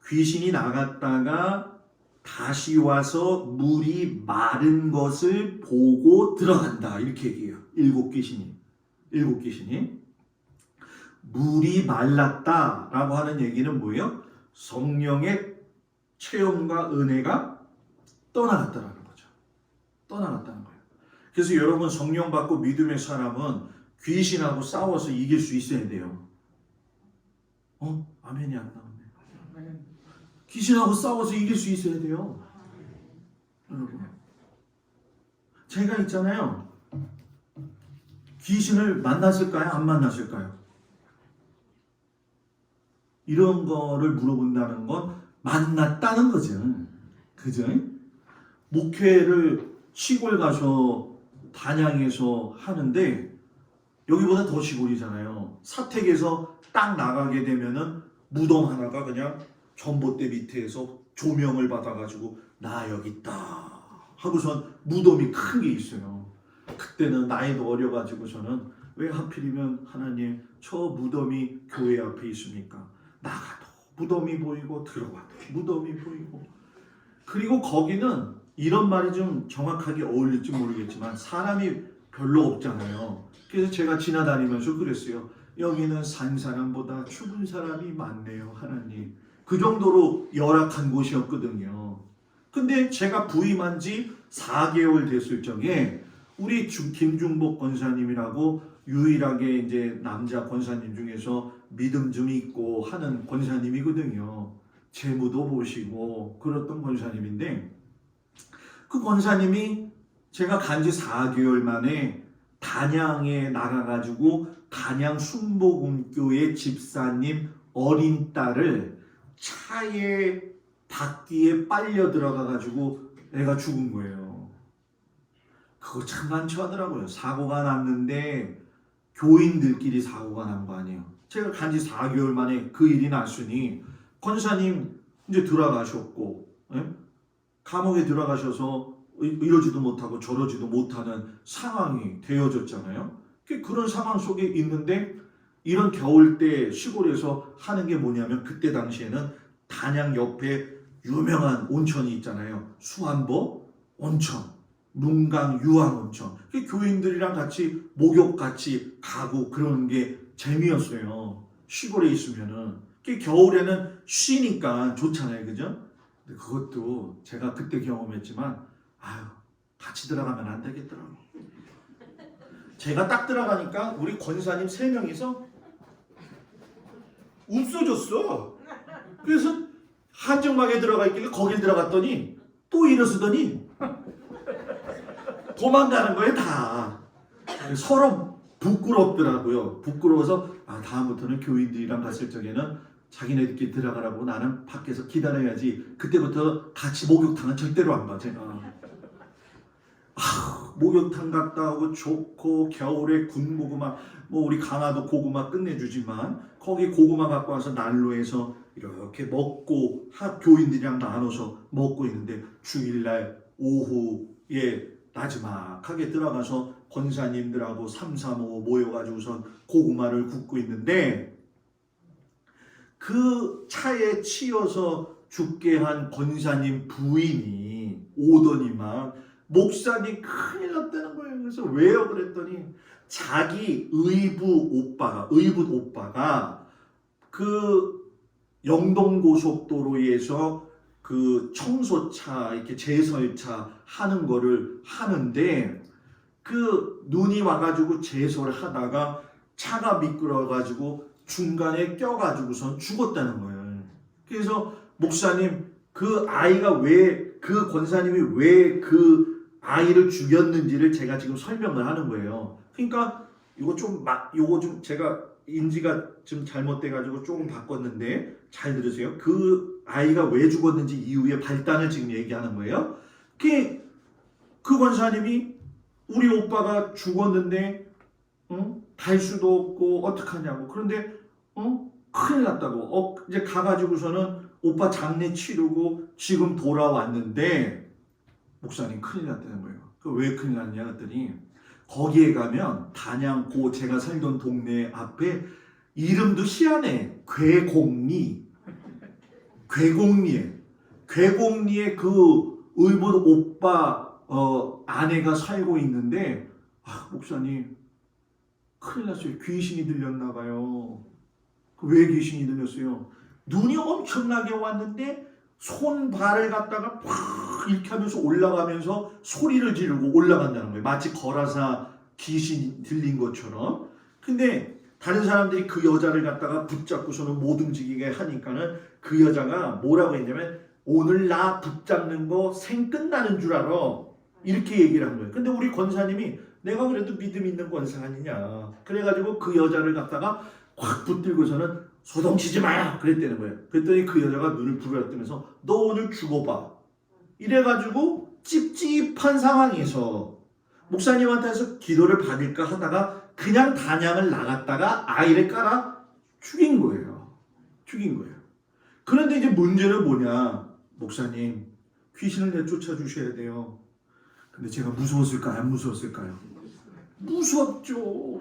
귀신이 나갔다가 다시 와서 물이 마른 것을 보고 들어간다 이렇게 얘기해요. 일곱 귀신이 물이 말랐다라고 하는 얘기는 뭐예요? 성령의 체험과 은혜가 떠나갔다라는 거죠. 떠나갔다는 거예요. 그래서 여러분 성령 받고 믿음의 사람은 귀신하고 싸워서 이길 수 있어야 돼요. 아멘이 안 나오네. 귀신하고 싸워서 이길 수 있어야 돼요. 여러분, 제가 있잖아요. 귀신을 만났을까요? 안 만났을까요? 이런 거를 물어본다는 건 만났다는 거죠. 그죠? 목회를 시골 가서 단양에서 하는데 여기보다 더 시골이잖아요. 사택에서 딱 나가게 되면은 무덤 하나가 그냥 전봇대 밑에서 조명을 받아가지고 나 여기 있다 하고선 무덤이 큰 게 있어요. 그때는 나이도 어려가지고서는 왜 하필이면 하나님 저 무덤이 교회 앞에 있습니까? 나가도 무덤이 보이고 들어가도 무덤이 보이고, 그리고 거기는 이런 말이 좀 정확하게 어울릴지 모르겠지만 사람이 별로 없잖아요. 그래서 제가 지나다니면서 그랬어요. 여기는 산 사람보다 죽은 사람이 많네요, 하나님. 그 정도로 열악한 곳이었거든요. 근데 제가 부임한 지 4개월 됐을 적에 우리 김중복 권사님이라고 유일하게 이제 남자 권사님 중에서 믿음 좀 있고 하는 권사님이거든요. 재무도 보시고 그랬던 권사님인데 그 권사님이 제가 간지 4개월 만에 단양에 나가가지고 단양 순복음교회 집사님 어린 딸을 차에 바퀴에 빨려 들어가가지고 애가 죽은 거예요. 그거 참 간처하더라고요. 사고가 났는데 교인들끼리 사고가 난 거 아니에요. 제가 간지 4개월 만에 그 일이 났으니 권사님 이제 돌아가셨고, 예? 감옥에 들어가셔서 이러지도 못하고 저러지도 못하는 상황이 되어졌잖아요. 그런 상황 속에 있는데 이런 겨울 때 시골에서 하는 게 뭐냐면 그때 당시에는 단양 옆에 유명한 온천이 있잖아요. 수안보 온천, 문강 유황온천. 교인들이랑 같이 목욕 같이 가고 그러는 게 재미였어요. 시골에 있으면은. 겨울에는 쉬니까 좋잖아요. 그죠? 근데 그것도 제가 그때 경험했지만 아유 같이 들어가면 안 되겠더라고. 제가 딱 들어가니까 우리 권사님 3명이서 없어졌어. 그래서 한정막에 들어가 있길래 거길 들어갔더니 또 일어서더니 도망가는 거예요 다. 서로 부끄럽더라고요. 부끄러워서 다음부터는 교인들이랑 갔을 적에는 자기네들끼리 들어가라고 나는 밖에서 기다려야지. 그때부터 같이 목욕탕은 절대로 안 가. 제가 목욕탕 갔다 오고 좋고 겨울에 군고구마 뭐 우리 강화도 고구마 끝내주지만 거기 고구마 갖고 와서 난로에서 이렇게 먹고 교인들이랑 나눠서 먹고 있는데 주일날 오후에 나지막하게 들어가서 권사님들하고 3, 3, 5 모여가지고선 고구마를 굽고 있는데 그 차에 치여서 죽게 한 권사님 부인이 오더니만 목사님 큰일 났다는 거예요. 그래서 왜요? 그랬더니 자기 의붓 오빠가 그 영동고속도로에서 그 청소차 이렇게 제설차 하는 거를 하는데 그 눈이 와가지고 제설을 하다가 차가 미끄러워가지고 중간에 껴가지고선 죽었다는 거예요. 그래서 목사님 그 아이가 그 권사님이 왜 그 아이를 죽였는지를 제가 지금 설명을 하는 거예요. 그러니까 요거 좀 제가 인지가 좀 잘못돼가지고 조금 바꿨는데 잘 들으세요. 그 아이가 왜 죽었는지 이후의 발단을 지금 얘기하는 거예요. 그 권사님이 우리 오빠가 죽었는데 갈 수도 없고 어떡하냐고. 그런데 큰일 났다고. 이제 가가지고서는 오빠 장례 치르고 지금 돌아왔는데 목사님 큰일 났다는 거예요. 왜 큰일 났냐 했더니 거기에 가면 단양 제가 살던 동네 앞에 이름도 희한해. 괴곡리에 그 의붓 오빠 아내가 살고 있는데 목사님 큰일 났어요. 귀신이 들렸나 봐요. 왜 귀신이 들렸어요? 눈이 엄청나게 왔는데 손발을 갖다가 팍 이렇게 하면서 올라가면서 소리를 지르고 올라간다는 거예요. 마치 거라사 귀신이 들린 것처럼. 근데 다른 사람들이 그 여자를 갖다가 붙잡고서는 못 움직이게 하니까는 그 여자가 뭐라고 했냐면 오늘 나 붙잡는 거 생 끝나는 줄 알아. 이렇게 얘기를 한 거예요. 근데 우리 권사님이 내가 그래도 믿음 있는 권사 아니냐. 그래가지고 그 여자를 갖다가 확 붙들고서는 소동치지 마라 그랬다는 거예요. 그랬더니 그 여자가 눈을 부릅뜨면서 너 오늘 죽어봐. 이래가지고 찝찝한 상황에서 목사님한테서 기도를 받을까 하다가 그냥 단양을 나갔다가 아이를 깔아 죽인 거예요. 그런데 이제 문제는 뭐냐. 목사님 귀신을 내쫓아 주셔야 돼요. 근데 제가 무서웠을까요? 안 무서웠을까요? 무섭죠.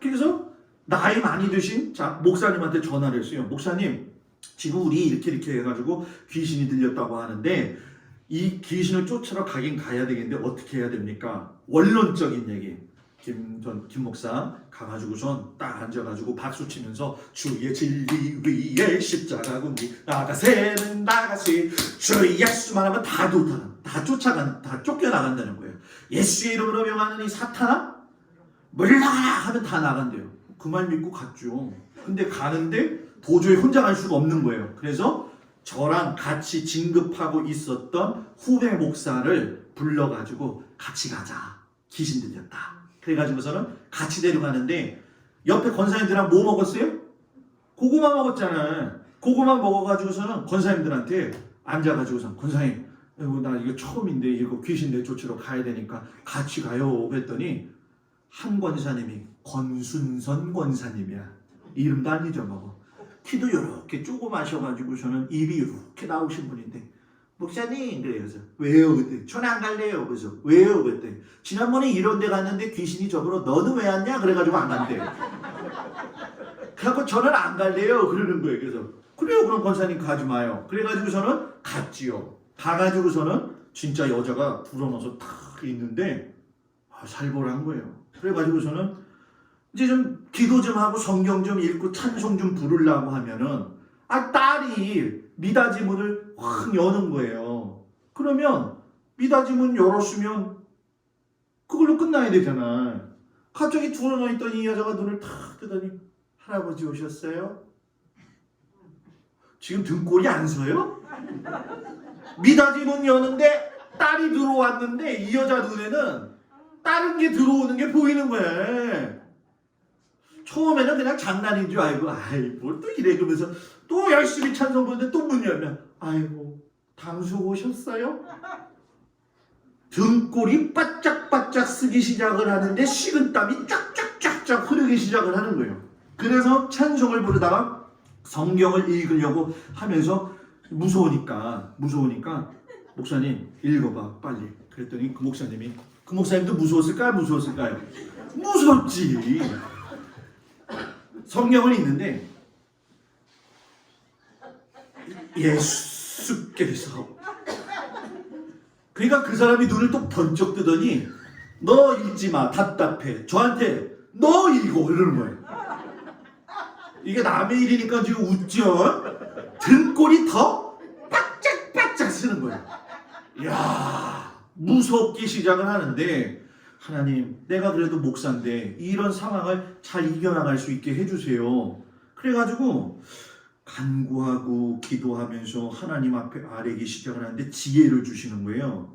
그래서 나이 많이 드신 목사님한테 전화를 했어요. 목사님 지금 우리 이렇게 해가지고 귀신이 들렸다고 하는데 이 귀신을 쫓으러 가긴 가야 되겠는데 어떻게 해야 됩니까? 원론적인 얘기. 김 목사 가가지고선 딱 앉아가지고 박수 치면서 주의 진리 위에 십자가 군디 나가세는 나가세 주 예수만 하면 다 쫓겨나간다는 거예요. 예수의 이름으로 명하는 이 사탄아 물러가라 하면 다 나간대요. 그 말 믿고 갔죠. 근데 가는데 도저히 혼자 갈 수가 없는 거예요. 그래서 저랑 같이 진급하고 있었던 후배 목사를 불러가지고 같이 가자. 귀신 들렸다. 그래가지고서는 같이 데려가는데 옆에 권사님들랑 뭐 먹었어요? 고구마 먹었잖아. 고구마 먹어가지고서는 권사님들한테 앉아가지고서 권사님 나 이거 처음인데 이거 귀신 내쫓으러 가야 되니까 같이 가요. 그랬더니 한 권사님이 권순선 권사님이야. 이름도 안 잊어먹어. 키도 이렇게 조그마셔가지고서는 입이 이렇게 나오신 분인데 목사님 그래서 왜요 그때 전 안 갈래요. 그래서 왜요 그때 지난번에 이런 데 갔는데 귀신이 저보러 너는 왜 왔냐 그래가지고 안 간대. 그래갖고 저는 안 갈래요 그러는 거예요. 그래서 그래요 그럼 권사님 가지 마요. 그래가지고서는 갔지요. 가가지고서는 진짜 여자가 불어넣어서 탁 있는데 살벌한 거예요. 그래가지고서는 이제 좀 기도 좀 하고 성경 좀 읽고 찬송 좀 부르려고 하면은 딸이 미닫이 문을 확 여는 거예요. 그러면 미닫이 문 열었으면 그걸로 끝나야 되잖아. 갑자기 불어넣어 있던 이 여자가 눈을 탁 뜨더니 할아버지 오셨어요? 지금 등골이 안 서요? 미닫이 문 여는데 딸이 들어왔는데 이 여자 눈에는 다른 게 들어오는 게 보이는 거야. 처음에는 그냥 장난인 줄 알고 아이 뭘 또 이래 그러면서 또 열심히 찬송 부르는데 또 문 열면 아이고 당수 오셨어요? 등골이 바짝바짝 쓰기 시작을 하는데 식은땀이 쫙쫙쫙쫙 흐르기 시작을 하는 거예요. 그래서 찬송을 부르다가 성경을 읽으려고 하면서 무서우니까 목사님 읽어봐 빨리. 그랬더니 그 목사님도 무서웠을까요? 무섭지. 성경을 읽는데 예수께서 그러니까 그 사람이 눈을 또 번쩍 뜨더니 너 읽지 마 답답해. 저한테 너 읽어 이러는 거예요. 이게 남의 일이니까 지금 웃죠. 등골이 더 바짝바짝 쓰는 거예요. 이야 무섭기 시작을 하는데 하나님 내가 그래도 목사인데 이런 상황을 잘 이겨나갈 수 있게 해주세요. 그래가지고 간구하고 기도하면서 하나님 앞에 아뢰기 시작을 하는데 지혜를 주시는 거예요.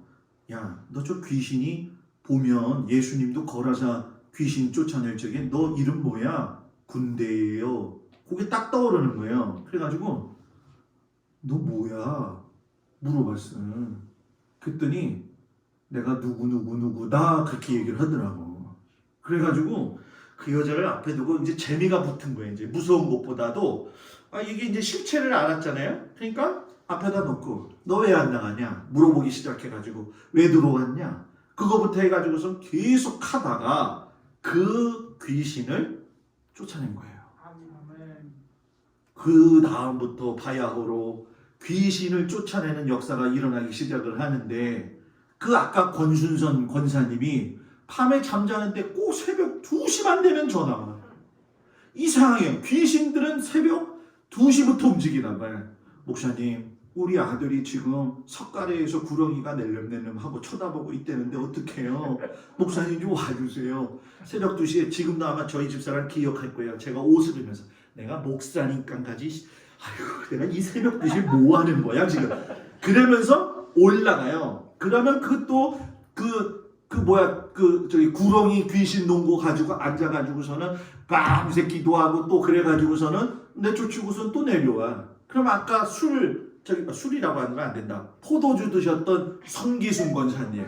야, 너 저 귀신이 보면 예수님도 거라사 귀신 쫓아낼 적에 너 이름 뭐야? 군대예요. 그게 딱 떠오르는 거예요. 그래가지고 너 뭐야? 물어봤어. 그랬더니 내가 누구다 그렇게 얘기를 하더라고. 그래가지고 그 여자를 앞에 두고 이제 재미가 붙은 거예요. 이제 무서운 것보다도 이게 이제 실체를 알았잖아요. 그러니까 앞에다 놓고 너 왜 안 나가냐 물어보기 시작해가지고 왜 들어왔냐 그거부터 해가지고서 계속 하다가 그 귀신을 쫓아낸 거예요. 그 다음부터 바야흐로 귀신을 쫓아내는 역사가 일어나기 시작을 하는데 그 아까 권순선 권사님이 밤에 잠자는데 꼭 새벽 2시만 되면 전화가 이상해요. 귀신들은 새벽 2시부터 움직이나 봐요. 목사님 우리 아들이 지금 석가래에서 구렁이가 낼름낼름 하고 쳐다보고 있다는데 어떡해요? 목사님 좀 와주세요. 새벽 2시에 지금도 아마 저희 집사람 기억할 거예요. 제가 옷을 입으면서 내가 목사니까까지 아유 내가 이 새벽 2시에 뭐 하는 거야 지금 그러면서 올라가요. 그러면 저기 구렁이 귀신 농고 가지고 앉아가지고서는 밤새 기도하고 또 그래가지고서는 내쫓으고선 또 내려와. 그럼 아까 술이라고 하면 안 된다. 포도주 드셨던 성기순 권사님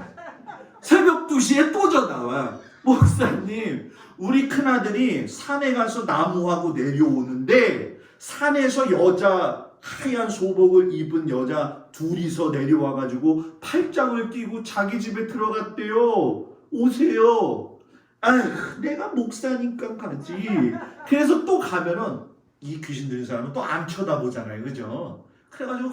새벽 2시에 또 전화와. 목사님 우리 큰아들이 산에 가서 나무하고 내려오는데 산에서 여자 하얀 소복을 입은 여자 둘이서 내려와가지고 팔짱을 끼고 자기 집에 들어갔대요. 오세요. 아휴 내가 목사니까 가지. 그래서 또 가면은 이 귀신 들린 사람은 또 안 쳐다보잖아요. 그죠? 그래가지고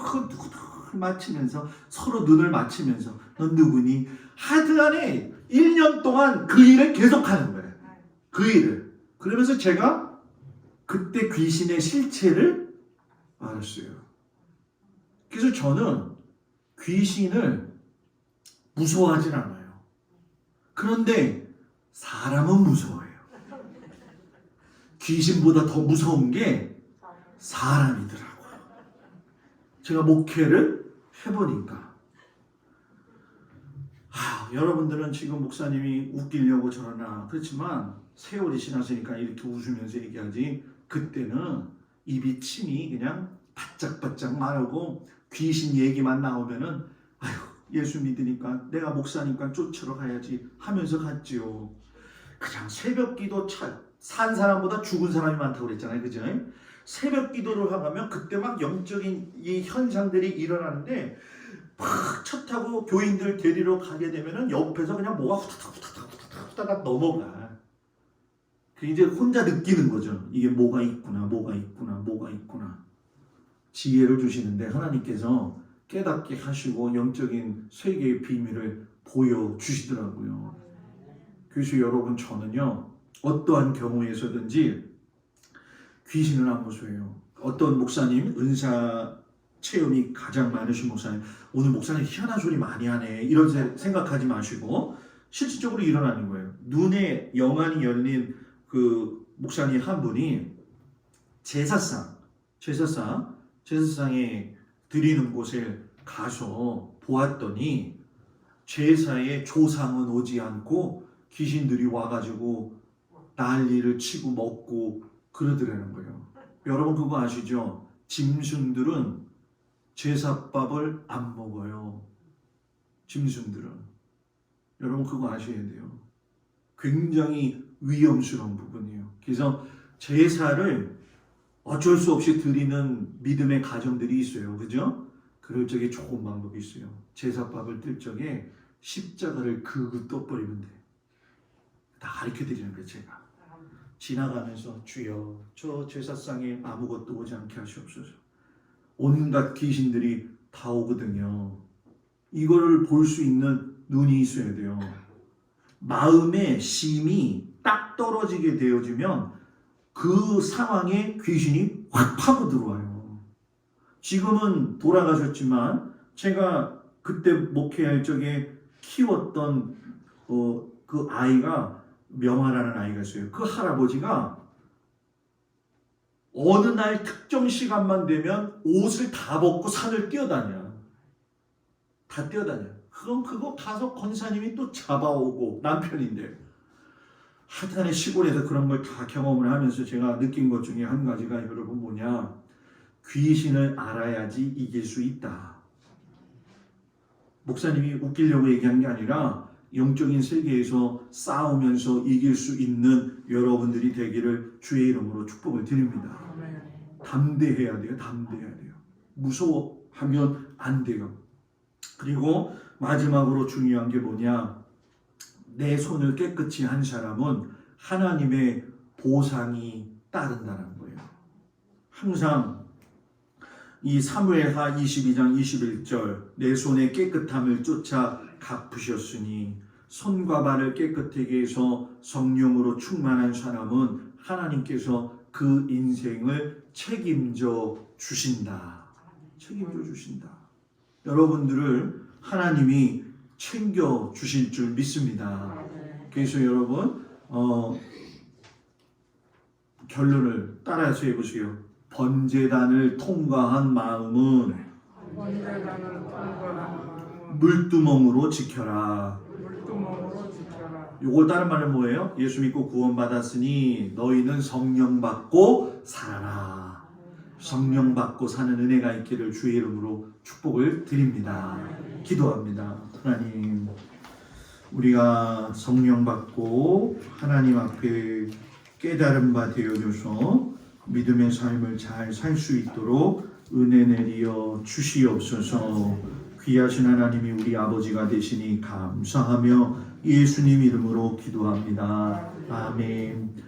서로 눈을 맞추면서 넌 누구니? 하여튼간에 1년 동안 그 일을 계속하는 거예요. 그 일을. 그러면서 제가 그때 귀신의 실체를 알았어요. 그래서 저는 귀신을 무서워하진 않아요. 그런데 사람은 무서워요. 귀신보다 더 무서운 게 사람이더라고요. 제가 목회를 해보니까 여러분들은 지금 목사님이 웃기려고 저러나 그렇지만 세월이 지났으니까 이렇게 웃으면서 얘기하지 그때는 입이 침이 그냥 바짝바짝 마르고 귀신 얘기만 나오면은 아휴 예수 믿으니까 내가 목사니까 쫓으러 가야지 하면서 갔지요. 그냥 새벽 기도 산 사람보다 죽은 사람이 많다고 그랬잖아요. 그죠? 새벽 기도를 하면 그때 막 영적인 이 현상들이 일어나는데 막 차 타고 교인들 데리러 가게 되면은 옆에서 그냥 뭐가 후다닥 넘어가. 그 이제 혼자 느끼는 거죠. 이게 뭐가 있구나, 뭐가 있구나, 뭐가 있구나. 지혜를 주시는데 하나님께서 깨닫게 하시고 영적인 세계의 비밀을 보여주시더라고요. 그래서 여러분 저는요 어떠한 경우에서든지 귀신을 안 무서워해요. 어떤 목사님 은사 체험이 가장 많으신 목사님 오늘 목사님 희한한 소리 많이 하네 이런 생각하지 마시고 실질적으로 일어나는 거예요. 눈에 영안이 열린 그 목사님 한 분이 제사상에 드리는 곳에 가서 보았더니 제사에 조상은 오지 않고 귀신들이 와가지고 난리를 치고 먹고 그러더라는 거예요. 여러분 그거 아시죠? 짐승들은 제사밥을 안 먹어요. 짐승들은. 여러분 그거 아셔야 돼요. 굉장히 위험스러운 부분이에요. 그래서 제사를 어쩔 수 없이 드리는 믿음의 가정들이 있어요. 그죠? 그럴 적에 좋은 방법이 있어요. 제사밥을 뜰 적에 십자가를 그그 떠버리면 돼. 다 가르쳐 드리는 거예요. 제가. 지나가면서 주여 저 제사상에 아무것도 오지 않게 하시옵소서. 온갖 귀신들이 다 오거든요. 이거를 볼 수 있는 눈이 있어야 돼요. 마음의 심이 딱 떨어지게 되어지면 그 상황에 귀신이 확 파고 들어와요. 지금은 돌아가셨지만 제가 그때 목회할 적에 키웠던 그 아이가 명화라는 아이가 있어요. 그 할아버지가 어느 날 특정 시간만 되면 옷을 다 벗고 산을 뛰어다녀. 다 뛰어다녀. 그럼 그거 가서 권사님이 또 잡아오고 남편인데 하여튼간에 시골에서 그런 걸 다 경험을 하면서 제가 느낀 것 중에 한 가지가 여러분 뭐냐, 귀신을 알아야지 이길 수 있다. 목사님이 웃기려고 얘기한 게 아니라 영적인 세계에서 싸우면서 이길 수 있는 여러분들이 되기를 주의 이름으로 축복을 드립니다. 담대해야 돼요. 담대해야 돼요. 무서워하면 안 돼요. 그리고 마지막으로 중요한 게 뭐냐, 내 손을 깨끗이 한 사람은 하나님의 보상이 따른다는 거예요. 항상 이 사무엘하 22장 21절 내 손의 깨끗함을 쫓아 갚으셨으니 손과 발을 깨끗하게 해서 성령으로 충만한 사람은 하나님께서 그 인생을 책임져 주신다. 책임져 주신다. 여러분들을 하나님이 챙겨 주실 줄 믿습니다. 그래서 여러분 결론을 따라서 해보세요. 번제단을 통과한 마음은 물두멍으로 지켜라. 요거 다른 말은 뭐예요? 예수 믿고 구원받았으니 너희는 성령 받고 살아라. 성령 받고 사는 은혜가 있기를 주의 이름으로 축복을 드립니다. 기도합니다. 하나님, 우리가 성령 받고 하나님 앞에 깨달은 바 되어줘서 믿음의 삶을 잘 살 수 있도록 은혜 내리어 주시옵소서. 귀하신 하나님이 우리 아버지가 되시니 감사하며 예수님 이름으로 기도합니다. 아멘.